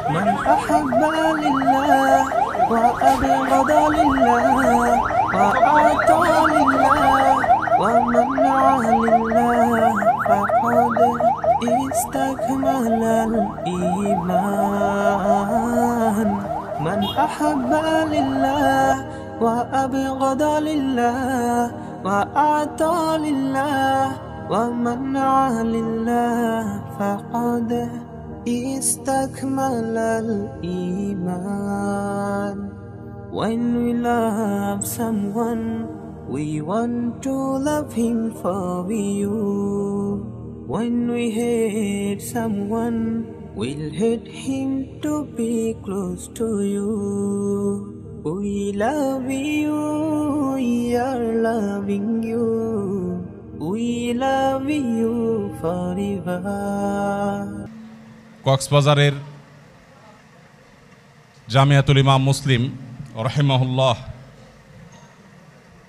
من أحب لله وأبغض لله وأعطى لله ومنع لله فقد استكمل الإيمان من أحب لله وأبغض لله وأعطى لله ومنع لله فقد استكمل الإيمان. When we love someone, we want to love him for you. When we hate someone, we'll hate him to be close to you. We love you, we are loving you. We love you forever. কক্সবাজারের জামিয়াতুল ইমাম মুসলিম রাহিমাহুল্লাহ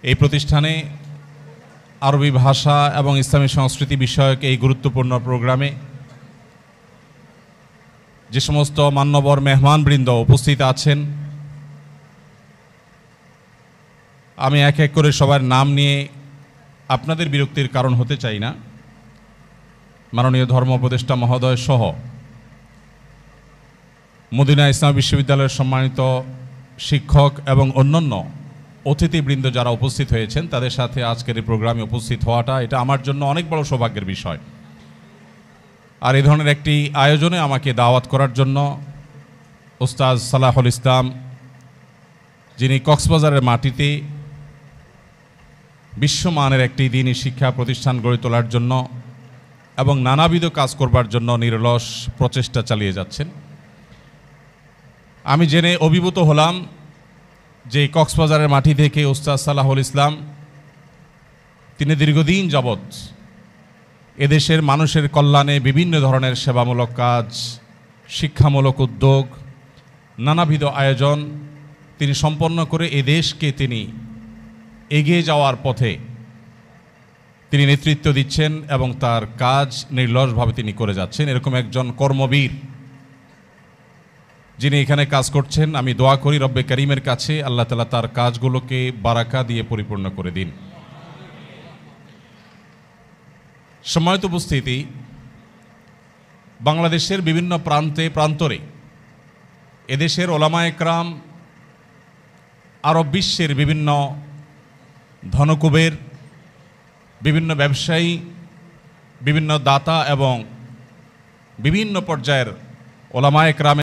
এই প্রতিষ্ঠানে আরবি ভাষা এবং ইসলামী সংস্কৃতি বিষয়ক এই গুরুত্বপূর্ণ প্রোগ্রামে যে সমস্ত মান্যবর মেহমানবৃন্দ উপস্থিত আছেন, আমি এক এক করে সবার নাম নিয়ে আপনাদের বিরক্তির কারণ হতে চাই না। মাননীয় ধর্ম উপদেষ্টা মহোদয় সহ মদিনা ইসলামী বিশ্ববিদ্যালয়ের সম্মানিত শিক্ষক এবং অন্যান্য অতিথিবৃন্দ যারা উপস্থিত হয়েছেন, তাদের সাথে আজকের এই প্রোগ্রামে উপস্থিত হওয়াটা এটা আমার জন্য অনেক বড় সৌভাগ্যের বিষয়। আর এই ধরনের একটি আয়োজনে আমাকে দাওয়াত করার জন্য ওস্তাদ সালাহুল ইসলাম, যিনি কক্সবাজারের মাটিতে বিশ্বমানের একটি দ্বীনী শিক্ষা প্রতিষ্ঠান গড়ে তোলার জন্য এবং নানাবিধ কাজ করবার জন্য নিরলস প্রচেষ্টা চালিয়ে যাচ্ছেন। আমি জেনে অভিভূত হলাম যে কক্সবাজারের মাটি থেকে ওস্তাদ সালাহুল ইসলাম তিনি দীর্ঘদিন যাবৎ এদেশের মানুষের কল্যাণে বিভিন্ন ধরনের সেবামূলক কাজ, শিক্ষামূলক উদ্যোগ, নানাবিধ আয়োজন তিনি সম্পন্ন করে এদেশকে তিনি এগিয়ে যাওয়ার পথে তিনি নেতৃত্ব দিচ্ছেন এবং তার কাজ নির্লসভাবে তিনি করে যাচ্ছেন। এরকম একজন কর্মবীর যিনি এখানে কাজ করছেন, আমি দোয়া করি রব্বে করিমের কাছে আল্লাহ তাআলা তার কাজগুলোকে বারাকা দিয়ে পরিপূর্ণ করে দিন। সম্মানিত উপস্থিতি, বাংলাদেশের বিভিন্ন প্রান্তে প্রান্তরে এদেশের ওলামায়ে কেরাম, আরব বিশ্বের বিভিন্ন ধনকুবের, বিভিন্ন ব্যবসায়ী, বিভিন্ন দাতা এবং বিভিন্ন পর্যায়ের ওলামায়ে কেরাম